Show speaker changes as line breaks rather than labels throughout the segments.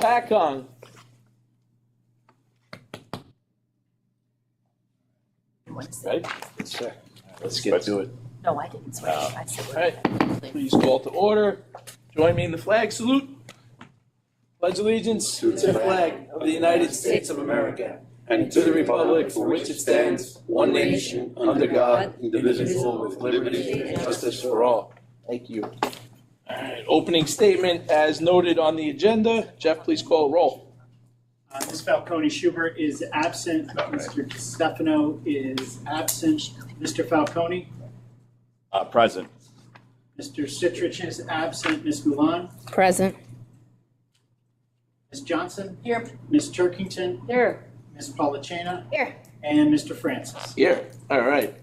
Hopatcong. Right? Yes, sir. Let's get to it.
No, I didn't swear. I said
All right. Please call to order. Join me in the flag salute. Pledge allegiance to the flag of the United States of America and to the republic for which it stands, one nation, under God, indivisible, with liberty and justice for all. Thank you. All right. Opening statement as noted on the agenda. Jeff, please call roll.
Ms. Falcone Schubert is absent. Mr. Stefano is absent. Mr. Falcone?
Present.
Mr. Citrich is absent. Ms. Goulan?
Present.
Ms. Johnson?
Here.
Ms. Turkington?
Here.
Ms. Polachena?
Here.
And Mr. Francis.
Here. All right.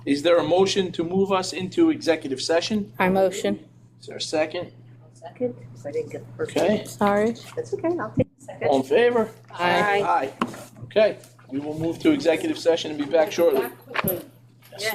Is there a motion to move us into executive session?
I motion.
Is there a second?
Second? I didn't get the first.
Okay.
Sorry. That's okay. I'll take the second.
All in favor?
Aye.
Aye. Okay. We will move to executive session and be back shortly.
Yeah.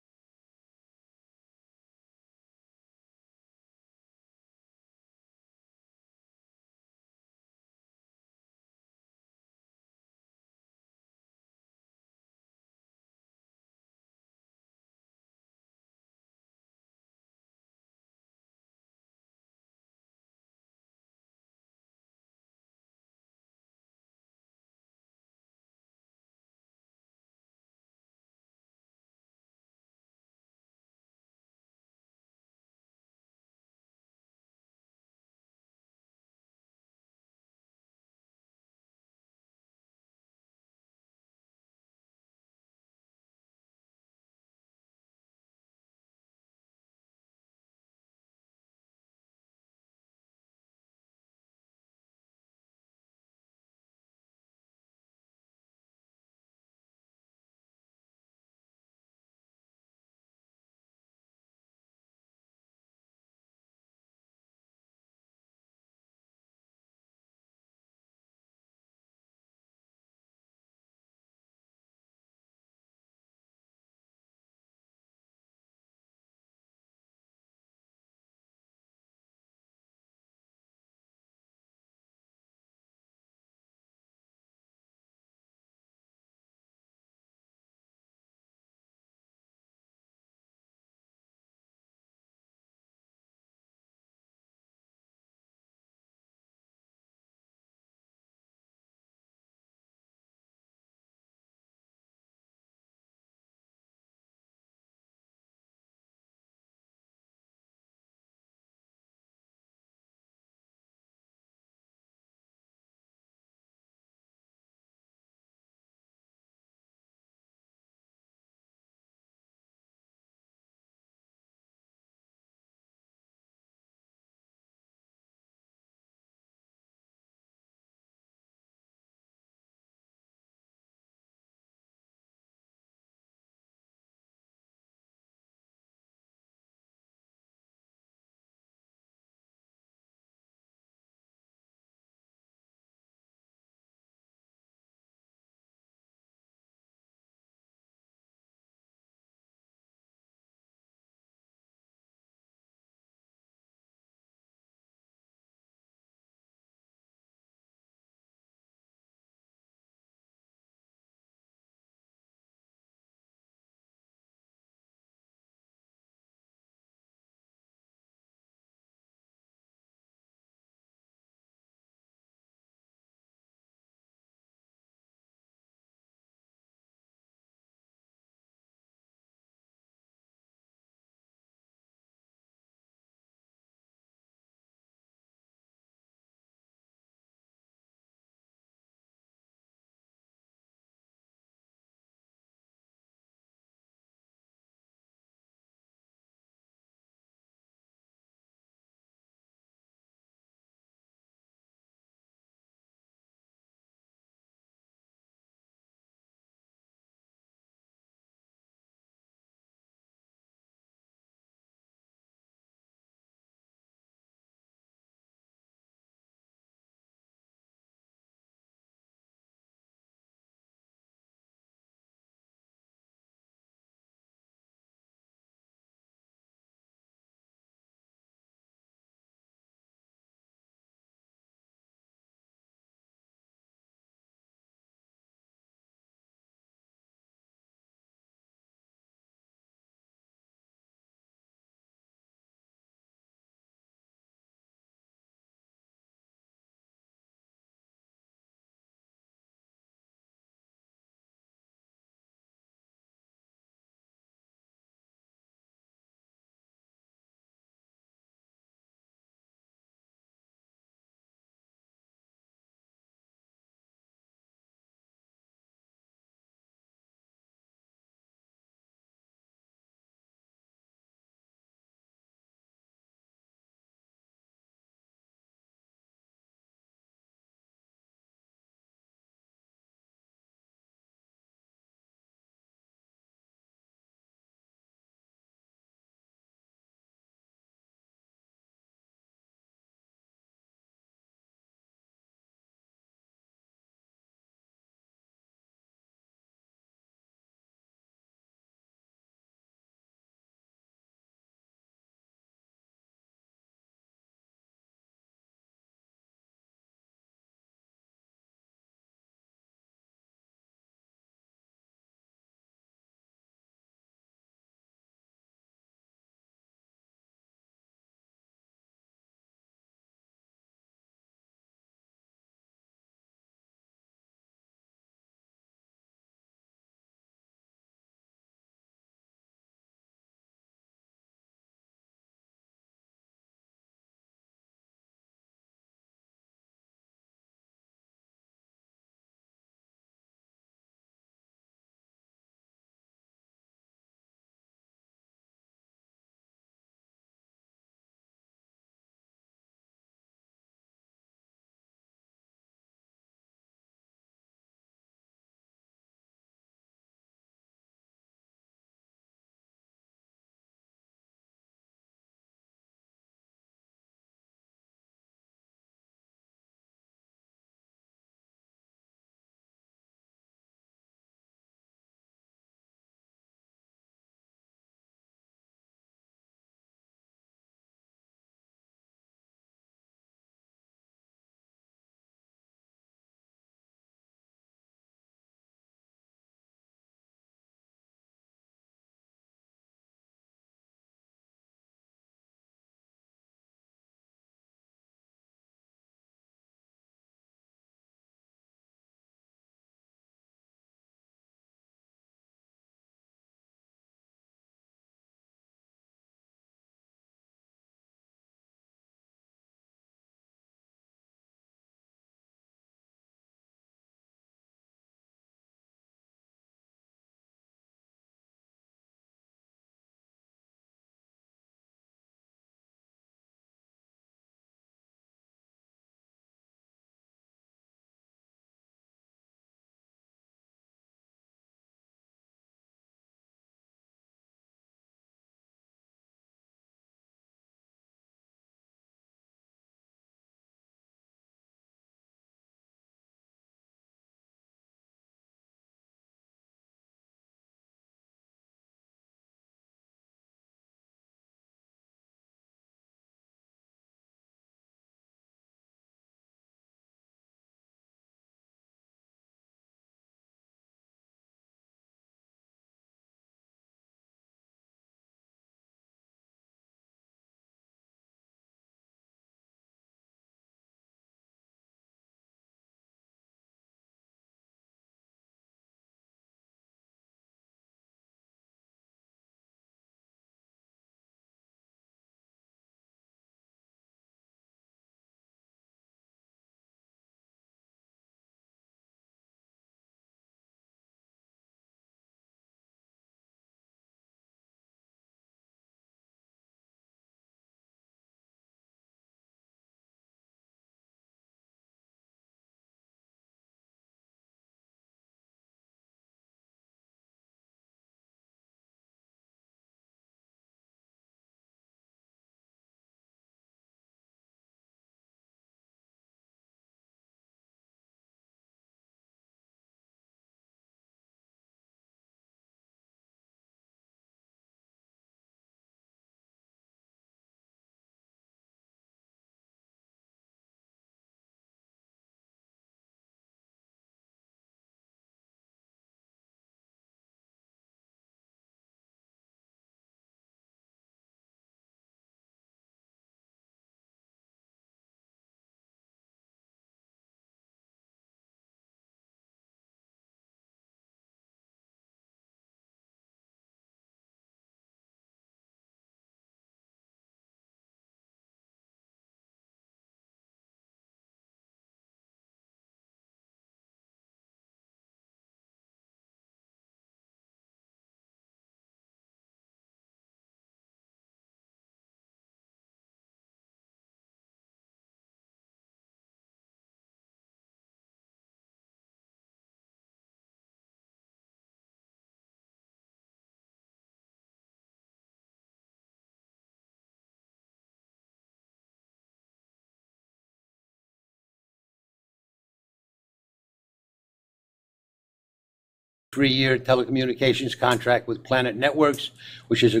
3-year telecommunications contract with Planet Networks, which is a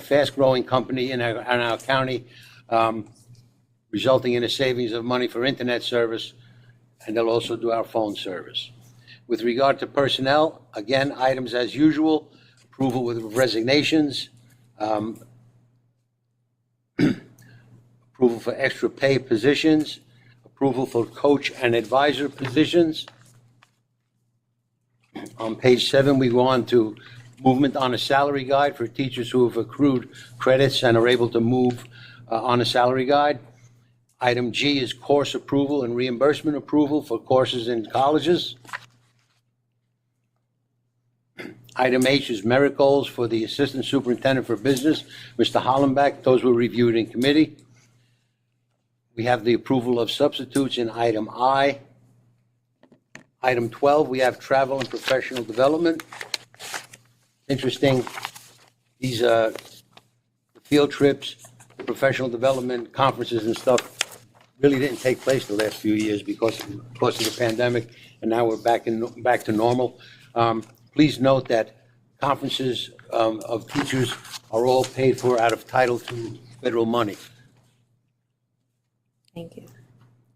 fast-growing company in our county, resulting in a savings of money for internet service, and they'll also do our phone service. With regard to personnel, again, items as usual, approval with resignations, approval for extra pay positions, approval for coach and advisor positions. On page 7, we go on to movement on a salary guide for teachers who have accrued credits and are able to move on a salary guide. Item G is course approval and reimbursement approval for courses in colleges. Item H is merit goals for the Assistant Superintendent for Business, Mr. Hollenbeck. Those were reviewed in committee. We have the approval of substitutes in item I. Item 12, we have travel and professional development. Interesting, these field trips, professional development conferences and stuff really didn't take place the last few years because of the pandemic, and now we're back to normal. Please note that conferences of teachers are all paid for out of Title II federal money.
Thank you.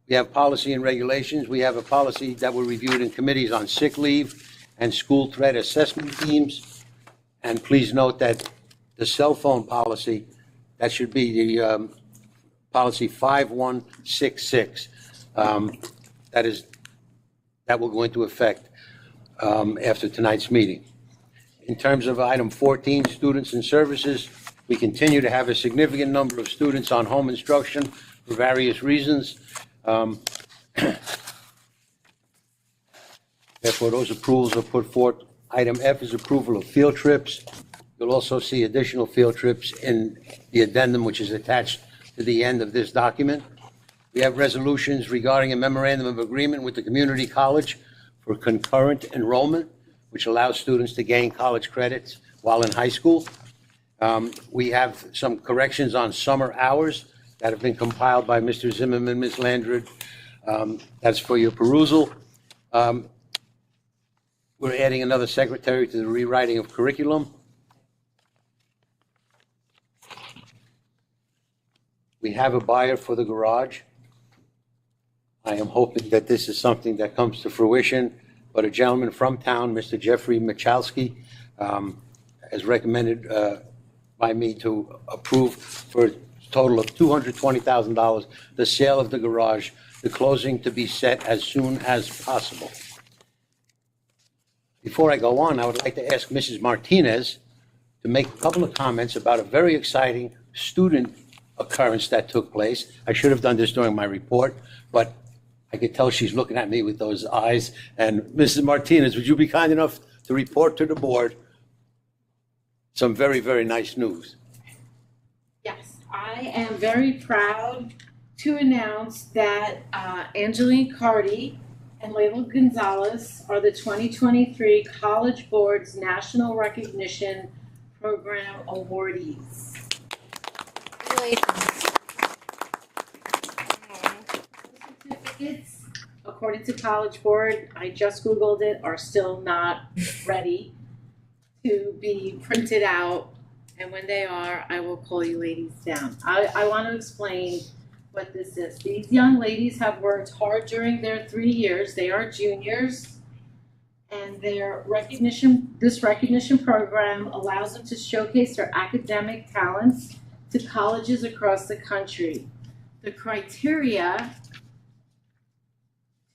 We have policy and regulations. We have a policy that were reviewed in committees on sick leave and school threat assessment teams. And please note that the cell phone policy, that should be the policy 5166. That will go into effect after tonight's meeting. In terms of item 14, students and services, we continue to have a significant number of students on home instruction for various reasons. Therefore, those approvals are put forth. Item F is approval of field trips. You'll also see additional field trips in the addendum, which is attached to the end of this document. We have resolutions regarding a memorandum of agreement with the community college for concurrent enrollment, which allows students to gain college credits while in high school. We have some corrections on summer hours that have been compiled by Mr. Zimmerman, Ms. Landred. That's for your perusal. We're adding another secretary to the rewriting of curriculum. We have a buyer for the garage. I am hoping that this is something that comes to fruition, but a gentleman from town, Mr. Jeffrey Michalski, has recommended by me to approve for a total of $220,000 the sale of the garage, the closing to be set as soon as possible. Before I go on, I would like to ask Mrs. Martinez to make a couple of comments about a very exciting student occurrence that took place. I should have done this during my report, but I could tell she's looking at me with those eyes. And Mrs. Martinez, would you be kind enough to report to the board some very, very nice news?
Yes, I am very proud to announce that Angeline Cardi and Layla Gonzalez are the 2023 College Board's National Recognition Program awardees. Certificates, according to College Board, I just Googled it, are still not ready to be printed out. And when they are, I will call you ladies down. I want to explain what this is. These young ladies have worked hard during their 3 years. They are juniors, and this recognition program allows them to showcase their academic talents to colleges across the country. The criteria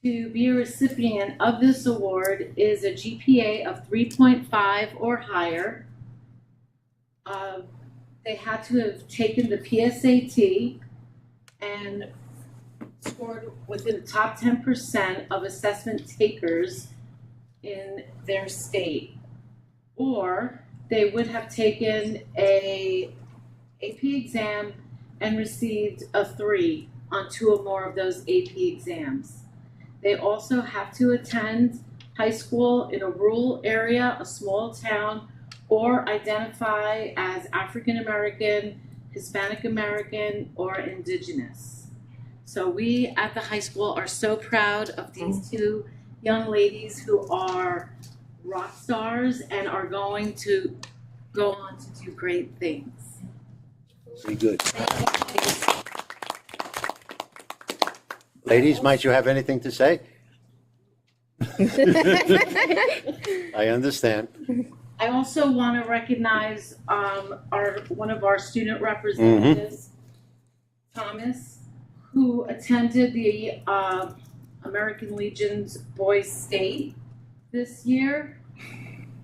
to be a recipient of this award is a GPA of 3.5 or higher. They had to have taken the PSAT and scored within the top 10% of assessment takers in their state. Or they would have taken a AP exam and received a 3 on 2 or more of those AP exams. They also have to attend high school in a rural area, a small town, or identify as African American, Hispanic American, or Indigenous. So we at the high school are so proud of these 2 young ladies who are rock stars and are going to go on to do great things.
Very good. Ladies, might you have anything to say? I understand.
I also want to recognize one of our student representatives, Thomas, who attended the American Legion's Boys State this year.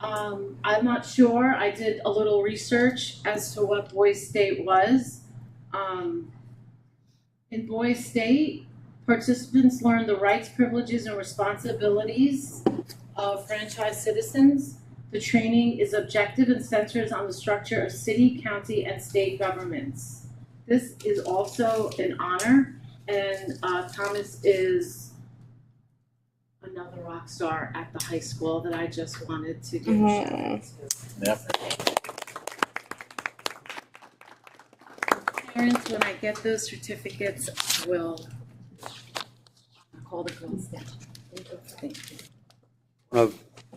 I'm not sure. I did a little research as to what Boys State was. In Boys State, participants learn the rights, privileges, and responsibilities of franchise citizens. The training is objective and centers on the structure of city, county, and state governments. This is also an honor, and Thomas is another rock star at the high school that I just wanted to give a shout out to.
Yep.
Parents, when I get those certificates, I will call the girls down. Thank you.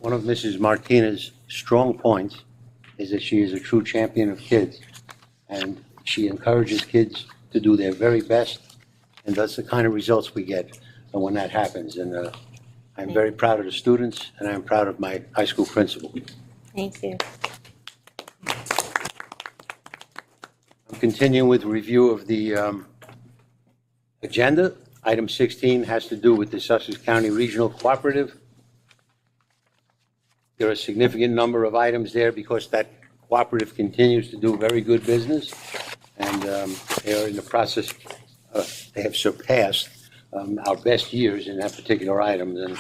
One of Mrs. Martinez's strong points is that she is a true champion of kids, and she encourages kids to do their very best, and that's the kind of results we get when that happens. And I'm very proud of the students, and I'm proud of my high school principal.
Thank you.
I'm continuing with review of the agenda. Item 16 has to do with the Sussex County Regional Cooperative. There are a significant number of items there because that cooperative continues to do very good business, and they are in the process, they have surpassed our best years in that particular item, and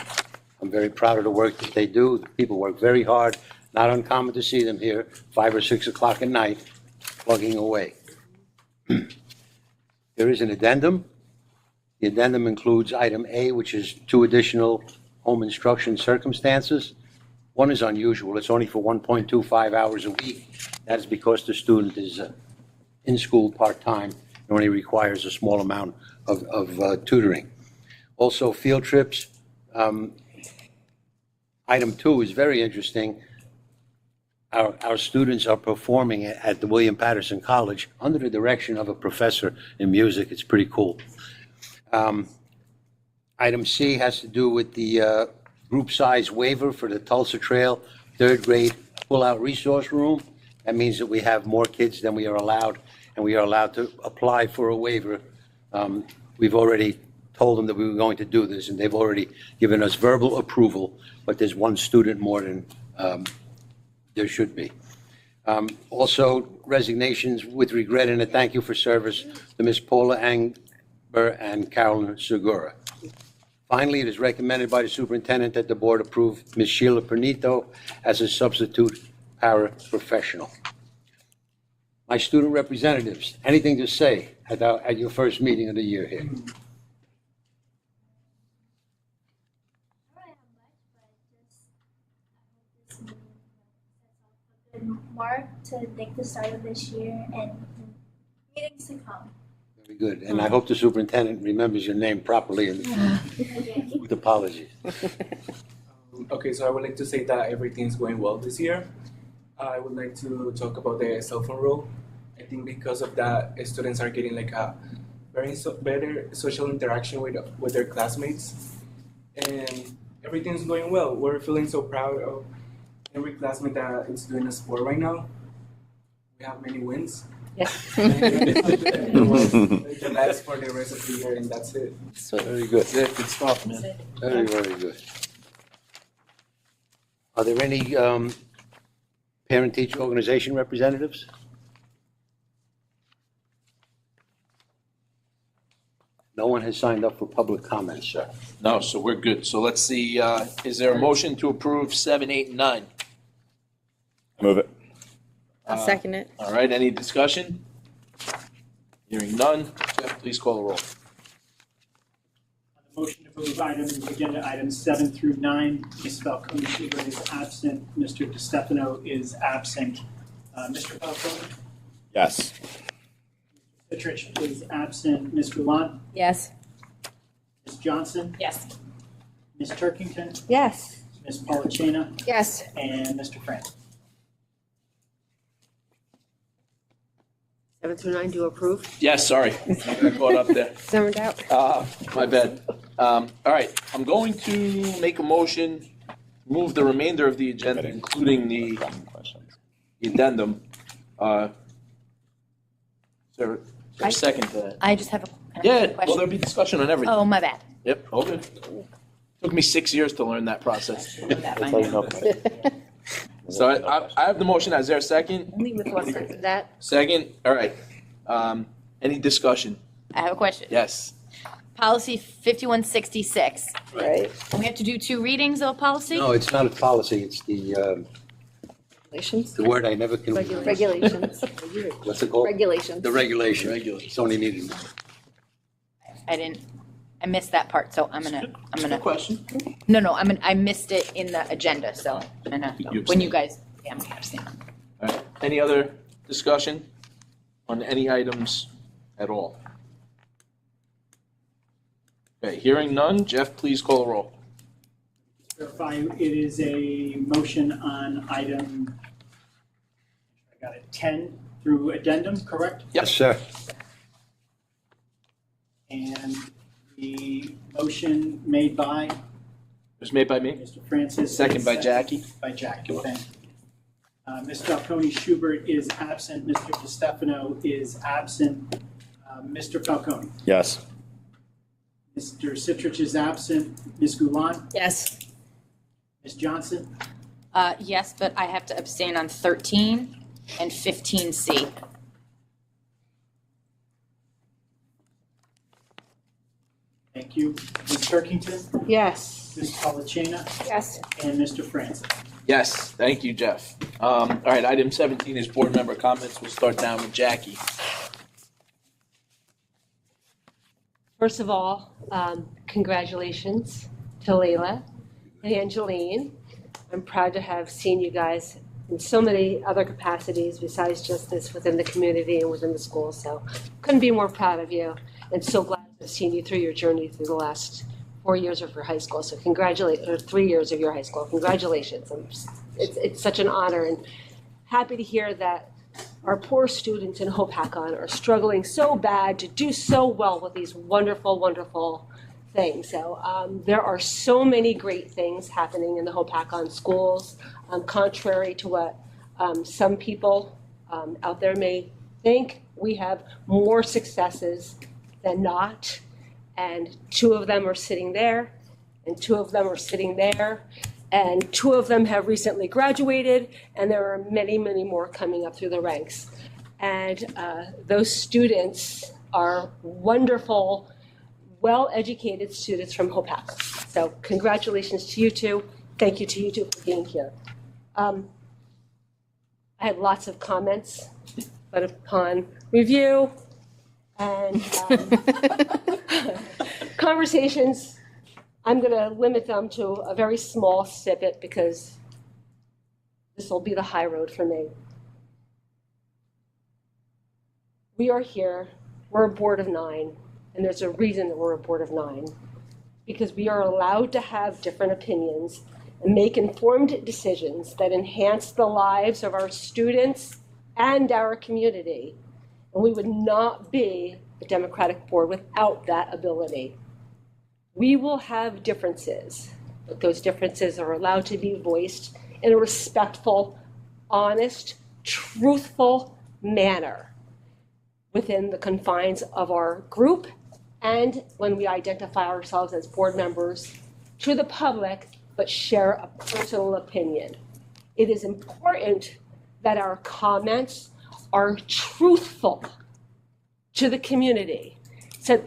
I'm very proud of the work that they do. The people work very hard, not uncommon to see them here 5 or 6 o'clock at night plugging away. There is an addendum. The addendum includes item A, which is 2 additional home instruction circumstances. One is unusual. It's only for 1.25 hours a week. That is because the student is in school part-time and only requires a small amount of tutoring. Also, field trips. Item 2 is very interesting. Our students are performing at the William Patterson College under the direction of a professor in music. It's pretty cool. Item C has to do with the group size waiver for the Tulsa Trail 3rd grade pull-out resource room. That means that we have more kids than we are allowed, and we are allowed to apply for a waiver. We've already told them that we were going to do this, and they've already given us verbal approval, but there's 1 student more than there should be. Also, resignations with regret and a thank you for service to Ms. Paula Angber and Carolyn Segura. Finally, it is recommended by the superintendent that the board approve Ms. Sheila Pernito as a substitute paraprofessional. My student representatives, anything to say at your first meeting of the year here?
Mark to make the start of this year and meetings to come.
Very good. And I hope the superintendent remembers your name properly and with apologies.
Okay, so I would like to say that everything's going well this year. I would like to talk about the cell phone rule. I think because of that, students are getting like a better social interaction with their classmates, and everything's going well. We're feeling so proud of every classmate that is doing a sport right now. We have many wins.
Yeah.
The last for the rest of the year, and that's it.
Very good.
Good stuff, man.
Very, very good. Are there any parent-teacher organization representatives? No one has signed up for public comments, sir.
No, so we're good. So let's see, is there a motion to approve 7, 8, and 9?
Move it.
I'll second it.
All right, any discussion? Hearing none. Jeff, please call the roll.
Motion to approve agenda items 7 through 9. Ms. Falcone Schubert is absent. Mr. DeStefano is absent. Mr. Falcone?
Yes.
Citrich is absent. Ms. Gulant?
Yes.
Ms. Johnson?
Yes.
Ms. Turkington?
Yes.
Mr. Ms. Polachina,
Yes.
and Mr. France.
7 through 9 to approve.
Yes, sorry. I got caught up there.
Zoned out.
My bad. All right, I'm going to make a motion, move the remainder of the agenda, including the addendum. Is there a second to that?
I just have a
Yeah,
question.
well, there'll be discussion on everything.
Oh, my bad.
Yep, okay. Took me 6 years to learn that process.
That by now.
So I have the motion. Is there a second?
Only with one person.
Second that.
Second? All right. Any discussion?
I have a question.
Yes.
Policy 5166.
Right.
We have to do 2 readings of a policy?
No, it's not a policy, it's the
Regulations.
word I never can.
Regulations.
What's it called?
Regulations.
The regulation.
Regulation.
It's only needed.
I missed that part, so I'm gonna,
Good question.
no, I missed it in the agenda, so I'm gonna,
You
when you guys, yeah, I'm gonna abstain.
All right. Any other discussion on any items at all? Okay, hearing none. Jeff, please call the roll.
Verify, it is a motion on item, I got it, 10 through addendum, correct?
Yes, sir.
And the motion made by
It was made by me.
Mr. Francis.
Second by Jackie.
By Jackie, thank you. Ms. Falcone Schubert is absent, Mr. DiStefano is absent. Mr. Falcone.
Yes.
Mr. Citrich is absent. Ms. Goulant.
Yes.
Ms. Johnson.
Yes, but I have to abstain on 13 and 15C.
Thank you. Ms. Turkington.
Yes.
Ms. Polachina.
Yes.
And Mr. Francis.
Yes, thank you, Jeff. All right, item 17 is board member comments. We'll start down with Jackie.
First of all, congratulations to Layla and Angeline. I'm proud to have seen you guys in so many other capacities besides just this within the community and within the school. So couldn't be more proud of you and so glad to have seen you through your journey through the last 4 years of your high school. So or 3 years of your high school. Congratulations. It's such an honor and happy to hear that our poor students in Hopatcong are struggling so bad to do so well with these wonderful, wonderful things. So there are so many great things happening in the Hopatcong schools, contrary to what some people out there may think. We have more successes than not, and 2 of them are sitting there, and 2 of them are sitting there, and 2 of them have recently graduated, and there are many, many more coming up through the ranks. And those students are wonderful, well-educated students from Hopatcong. So congratulations to you 2. Thank you to you 2 for being here. I had lots of comments, but upon review and conversations, I'm going to limit them to a very small snippet because this will be the high road for me. We are here, we're a board of 9, and there's a reason that we're a board of 9, because we are allowed to have different opinions and make informed decisions that enhance the lives of our students and our community. And we would not be a democratic board without that ability. We will have differences, but those differences are allowed to be voiced in a respectful, honest, truthful manner within the confines of our group and when we identify ourselves as board members to the public, but share a personal opinion. It is important that our comments are truthful to the community, so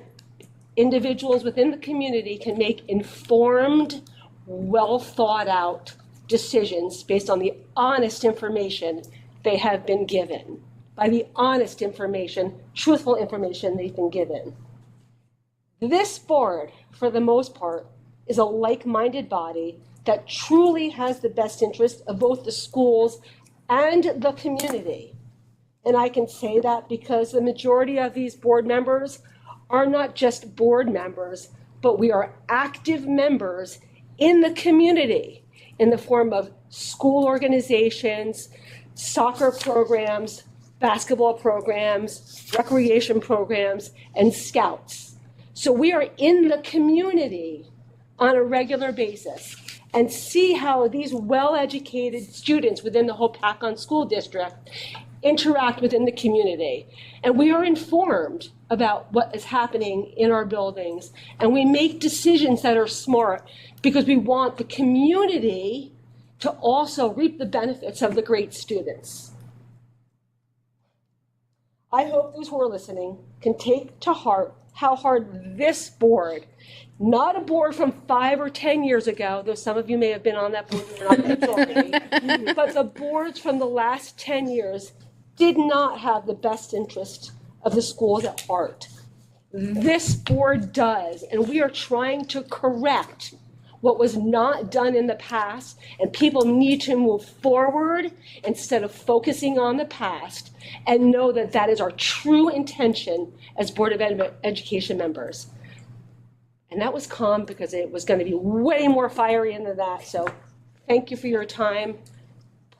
individuals within the community can make informed, well thought out decisions based on the honest information they have been given, by the honest information, truthful information they've been given. This board, for the most part, is a like-minded body that truly has the best interest of both the schools and the community. And I can say that because the majority of these board members are not just board members, but we are active members in the community in the form of school organizations, soccer programs, basketball programs, recreation programs, and scouts. So we are in the community on a regular basis and see how these well-educated students within the Hopatcong School District interact within the community. And we are informed about what is happening in our buildings, and we make decisions that are smart because we want the community to also reap the benefits of the great students. I hope those who are listening can take to heart how hard this board, not a board from 5 or 10 years ago, though some of you may have been on that board and you're not the majority, but the boards from the last 10 years did not have the best interest of the schools at heart. This board does, and we are trying to correct what was not done in the past, and people need to move forward instead of focusing on the past and know that that is our true intention as Board of Education members. And that was calm because it was going to be way more fiery than that. So thank you for your time.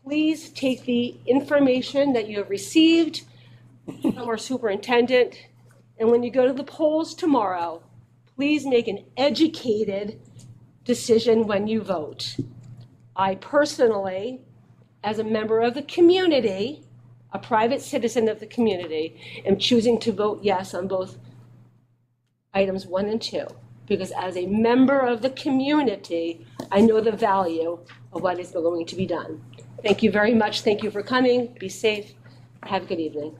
Please take the information that you have received from our superintendent. And when you go to the polls tomorrow, please make an educated decision when you vote. I personally, as a member of the community, a private citizen of the community, am choosing to vote yes on both items 1 and 2, because as a member of the community, I know the value of what is going to be done. Thank you very much. Thank you for coming. Be safe. Have a good evening.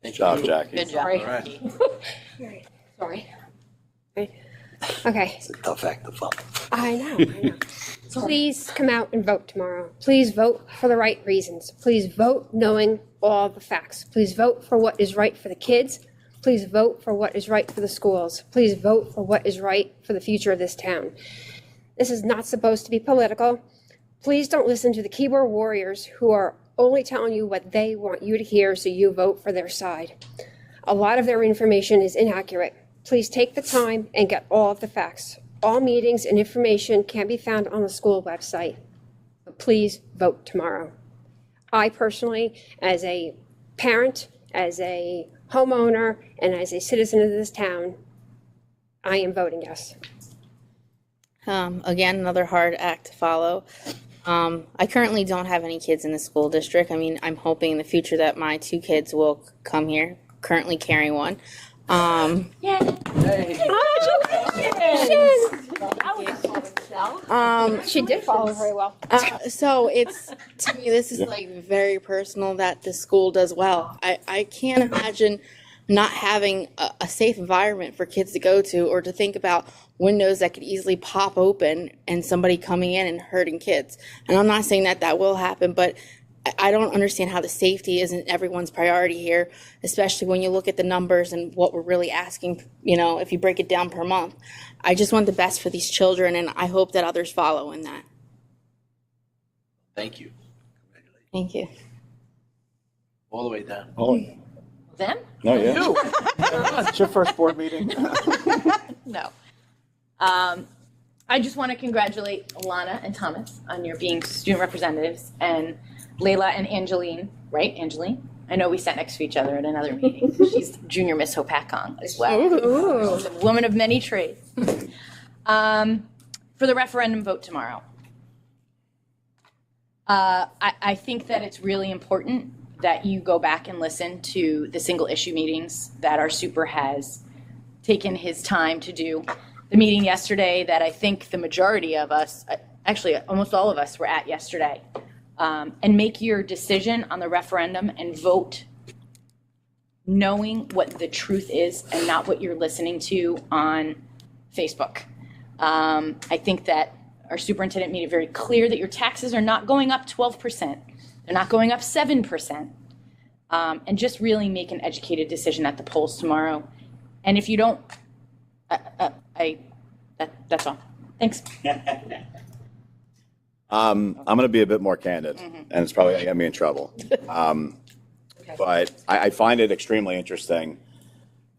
Good job, Jackie.
Good job.
Sorry. Sorry.
Okay,
It's a tough act to follow.
I know. Please come out and vote tomorrow. Please vote for the right reasons. Please vote knowing all the facts. Please vote for what is right for the kids. Please vote for what is right for the schools. Please vote for what is right for the future of this town. This is not supposed to be political. Please don't listen to the keyboard warriors who are only telling you what they want you to hear so you vote for their side. A lot of their information is inaccurate. Please take the time and get all of the facts. All meetings and information can be found on the school website. But please vote tomorrow. I personally, as a parent, as a homeowner, and as a citizen of this town, I am voting yes.
Again, another hard act to follow. I currently don't have any kids in the school district. I mean, I'm hoping in the future that my 2 kids will come here, currently carrying one.
She did follow very well.
So it's, to me, this is like very personal that the school does well. I can't imagine not having a safe environment for kids to go to, or to think about windows that could easily pop open and somebody coming in and hurting kids. And I'm not saying that that will happen, but I don't understand how the safety isn't everyone's priority here, especially when you look at the numbers and what we're really asking, you know, if you break it down per month. I just want the best for these children, and I hope that others follow in that.
Thank you.
Thank you.
All the way down.
Oh,
Them?
no, yeah.
You.
It's your first board meeting.
No. I just want to congratulate Alana and Thomas on your being student representatives, and Layla and Angeline, right? Angeline? I know we sat next to each other at another meeting. She's junior Miss Hopatcong as well. She's a woman of many trades. For the referendum vote tomorrow. I think that it's really important that you go back and listen to the single issue meetings that our super has taken his time to do. The meeting yesterday that I think the majority of us, actually almost all of us, were at yesterday. And make your decision on the referendum and vote knowing what the truth is and not what you're listening to on Facebook. I think that our superintendent made it very clear that your taxes are not going up 12%. They're not going up 7%. And just really make an educated decision at the polls tomorrow. And if you don't, that's all. Thanks.
I'm going to be a bit more candid, and it's probably going to get me in trouble. But I find it extremely interesting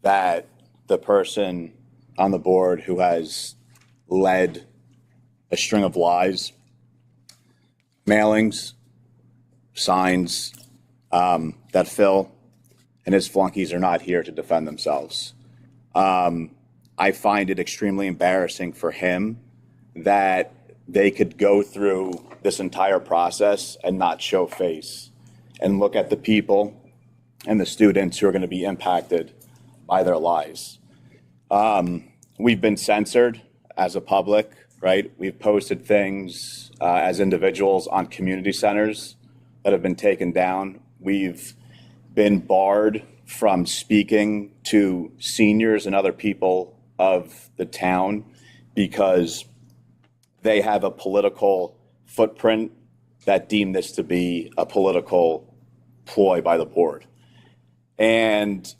that the person on the board who has led a string of lies, mailings, signs, that Phil and his flunkies are not here to defend themselves. I find it extremely embarrassing for him that they could go through this entire process and not show face and look at the people and the students who are going to be impacted by their lies. We've been censored as a public, right? We've posted things as individuals on community centers that have been taken down. We've been barred from speaking to seniors and other people of the town because they have a political footprint that deem this to be a political ploy by the board. And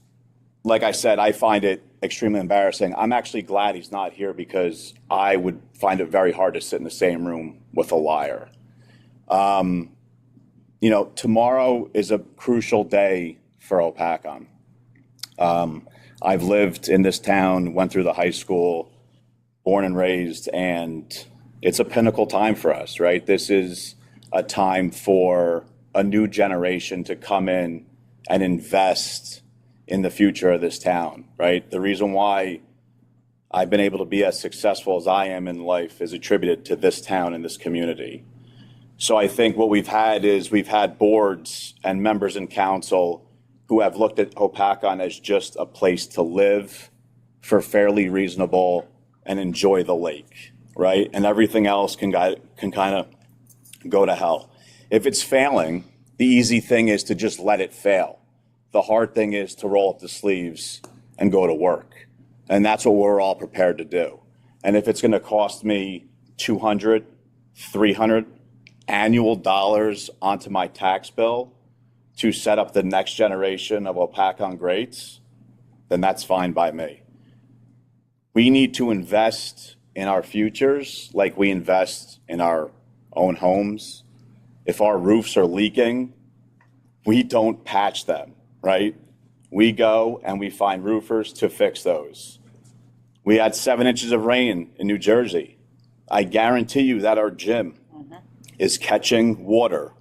like I said, I find it extremely embarrassing. I'm actually glad he's not here because I would find it very hard to sit in the same room with a liar. You know, tomorrow is a crucial day for Hopatcong. I've lived in this town, went through the high school, born and raised, and it's a pinnacle time for us, right? This is a time for a new generation to come in and invest in the future of this town, right? The reason why I've been able to be as successful as I am in life is attributed to this town and this community. So I think what we've had is we've had boards and members in council who have looked at Hopatcong as just a place to live for fairly reasonable and enjoy the lake, right? And everything else can kind of go to hell. If it's failing, the easy thing is to just let it fail. The hard thing is to roll up the sleeves and go to work. And that's what we're all prepared to do. And if it's going to cost me $200, $300 annual dollars onto my tax bill to set up the next generation of Hopatcong greats, then that's fine by me. We need to invest in our futures like we invest in our own homes. If our roofs are leaking, we don't patch them, right? We go and we find roofers to fix those. We had 7 inches of rain in New Jersey. I guarantee you that our gym is catching water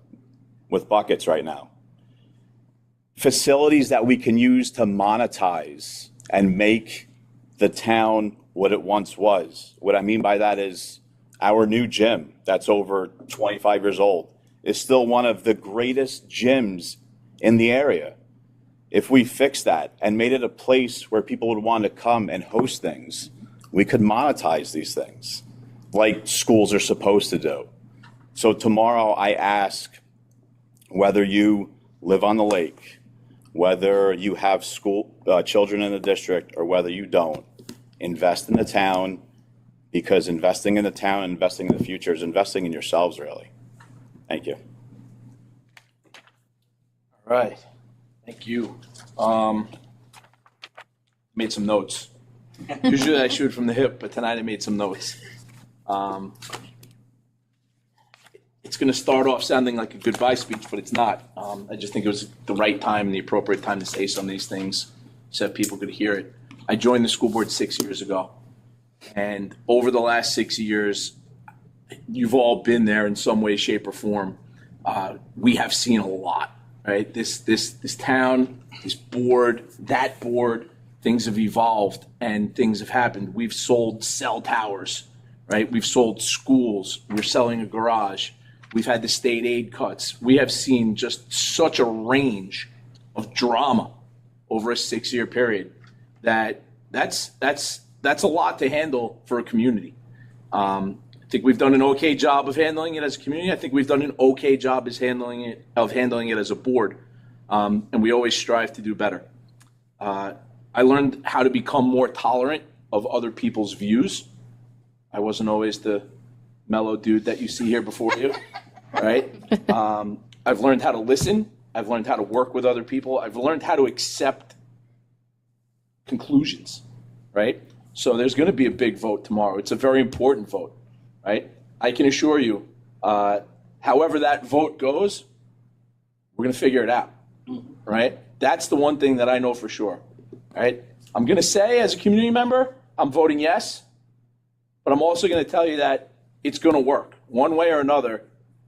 with buckets right now. Facilities that we can use to monetize and make the town what it once was. What I mean by that is our new gym that's over 25 years old is still one of the greatest gyms in the area. If we fixed that and made it a place where people would want to come and host things, we could monetize these things like schools are supposed to do. So tomorrow I ask whether you live on the lake, whether you have school children in the district, or whether you don't, invest in the town, because investing in the town and investing in the future is investing in yourselves, really. Thank you.
All right. Thank you. Made some notes. Usually I shoot from the hip, but tonight I made some notes. It's going to start off sounding like a goodbye speech, but it's not. I just think it was the right time and the appropriate time to say some of these things so that people could hear it. I joined the school board 6 years ago, and over the last 6 years, you've all been there in some way, shape, or form. We have seen a lot, right? This town, this board, that board, things have evolved and things have happened. We've sold cell towers, right? We've sold schools. We're selling a garage. We've had the state aid cuts. We have seen just such a range of drama over a 6-year period that's a lot to handle for a community. I think we've done an okay job of handling it as a community. I think we've done an okay job as handling it as a board, and we always strive to do better. I learned how to become more tolerant of other people's views. I wasn't always the mellow dude that you see here before you, right? I've learned how to listen. I've learned how to work with other people. I've learned how to accept conclusions, right? So there's going to be a big vote tomorrow. It's a very important vote, right? I can assure you, however that vote goes, we're going to figure it out, right? That's the one thing that I know for sure, right? I'm going to say as a community member, I'm voting yes, but I'm also going to tell you that it's going to work. One way or another,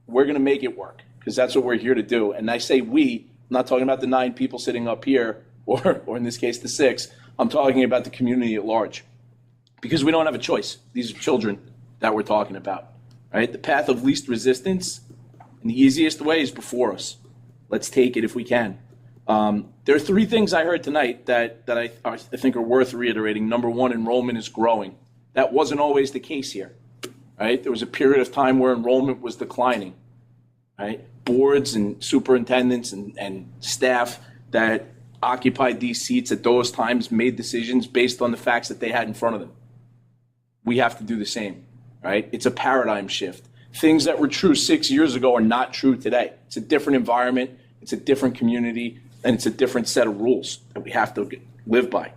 we're going to make it work because that's what we're here to do. And I say we, I'm not talking about the 9 people sitting up here or in this case, the 6. I'm talking about the community at large because we don't have a choice. These are children that we're talking about, right? The path of least resistance and the easiest way is before us. Let's take it if we can. There are 3 things I heard tonight that I think are worth reiterating. Number 1, enrollment is growing. That wasn't always the case here, right? There was a period of time where enrollment was declining, right? Boards and superintendents and staff that occupied these seats at those times made decisions based on the facts that they had in front of them. We have to do the same, right? It's a paradigm shift. Things that were true 6 years ago are not true today. It's a different environment, it's a different community, and it's a different set of rules that we have to live by.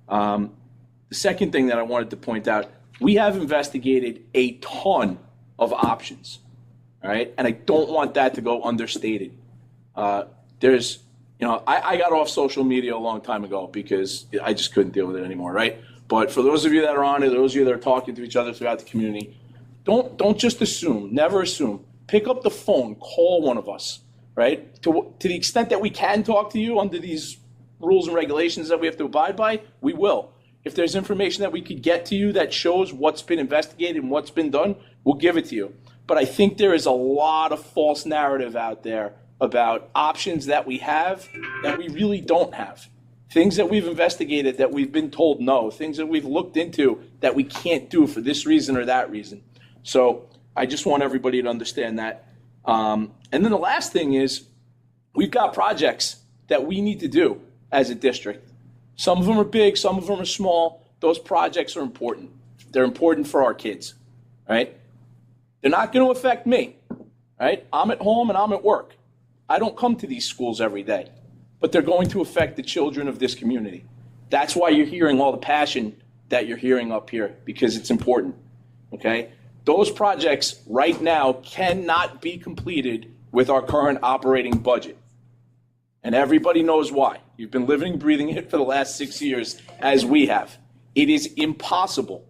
The second thing that I wanted to point out, we have investigated a ton of options, all right? And I don't want that to go understated. I got off social media a long time ago because I just couldn't deal with it anymore, right? But for those of you that are on it, those of you that are talking to each other throughout the community, don't just assume, never assume. Pick up the phone, call one of us, right? To the extent that we can talk to you under these rules and regulations that we have to abide by, we will. If there's information that we could get to you that shows what's been investigated and what's been done, we'll give it to you. But I think there is a lot of false narrative out there about options that we have that we really don't have. Things that we've investigated that we've been told no, things that we've looked into that we can't do for this reason or that reason. So I just want everybody to understand that. And then the last thing is we've got projects that we need to do as a district. Some of them are big, some of them are small. Those projects are important. They're important for our kids, right? They're not going to affect me, right? I'm at home and I'm at work. I don't come to these schools every day, but they're going to affect the children of this community. That's why you're hearing all the passion that you're hearing up here, because it's important, okay? Those projects right now cannot be completed with our current operating budget. And everybody knows why. You've been living and breathing it for the last 6 years, as we have. It is impossible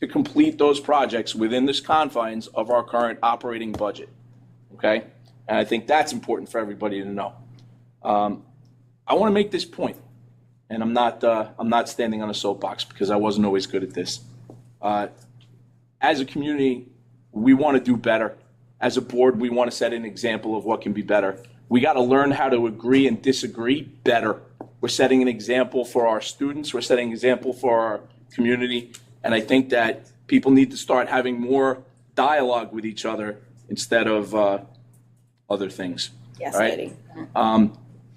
to complete those projects within the confines of our current operating budget, okay? And I think that's important for everybody to know. I want to make this point, and I'm not standing on a soapbox because I wasn't always good at this. As a community, we want to do better. As a board, we want to set an example of what can be better. We got to learn how to agree and disagree better. We're setting an example for our students. We're setting an example for our community. And I think that people need to start having more dialogue with each other instead of other things.
Yes,
all right?
Eddie.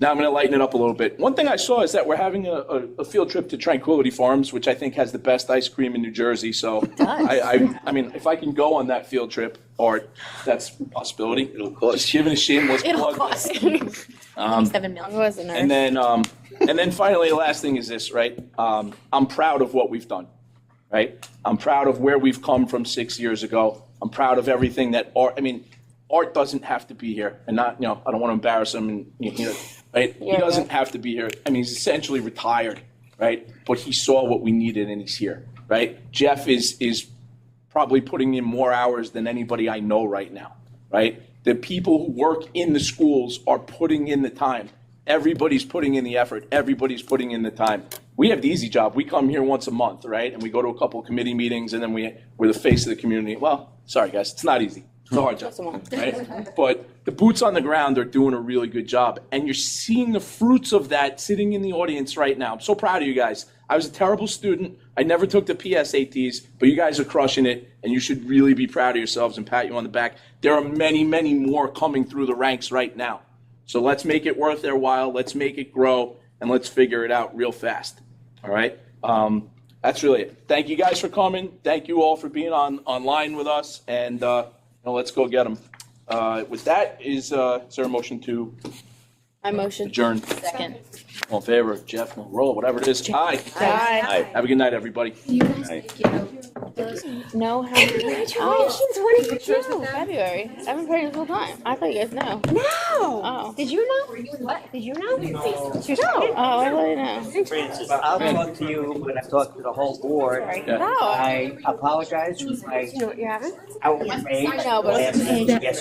Now I'm going to lighten it up a little bit. One thing I saw is that we're having a field trip to Tranquility Farms, which I think has the best ice cream in New Jersey. So I mean, if I can go on that field trip, Art, that's a possibility.
It'll cost.
Just giving a shameless
It'll
plug.
cost. $7 million.
I was a nurse.
And then finally, the last thing is this, right? I'm proud of what we've done, right? I'm proud of where we've come from 6 years ago. I'm proud of everything that Art doesn't have to be here, and not, I don't want to embarrass him, and right? He doesn't have to be here. I mean, he's essentially retired, right? But he saw what we needed, and he's here, right? Jeff is probably putting in more hours than anybody I know right now, right? The people who work in the schools are putting in the time. Everybody's putting in the effort. Everybody's putting in the time. We have the easy job. We come here once a month, right? And we go to a couple of committee meetings, and then we're the face of the community. Well, sorry, guys, it's not easy. It's a hard job, right? But the boots on the ground are doing a really good job. And you're seeing the fruits of that sitting in the audience right now. I'm so proud of you guys. I was a terrible student. I never took the PSATs, but you guys are crushing it, and you should really be proud of yourselves and pat you on the back. There are many, many more coming through the ranks right now. So let's make it worth their while. Let's make it grow, and let's figure it out real fast. All right? That's really it. Thank you guys for coming. Thank you all for being online with us, and let's go get them. With that, is there a motion to
I motion.
adjourn?
Second.
All in favor, Jeff, roll, whatever it is. Aye.
Aye.
Have a good night, everybody.
You guys
Aye.
know how many?
Congratulations, what did you
Pictures
do?
in February. I've been pregnant this whole time. I thought you guys know.
No.
Oh.
Did you know? What? Did you know?
No. Oh, I thought you know.
Francis, I'll talk to you when I talk to the whole board.
Yeah.
No.
I apologize for my
You know what you're having?
outrage
I know, but-
last week. Yes,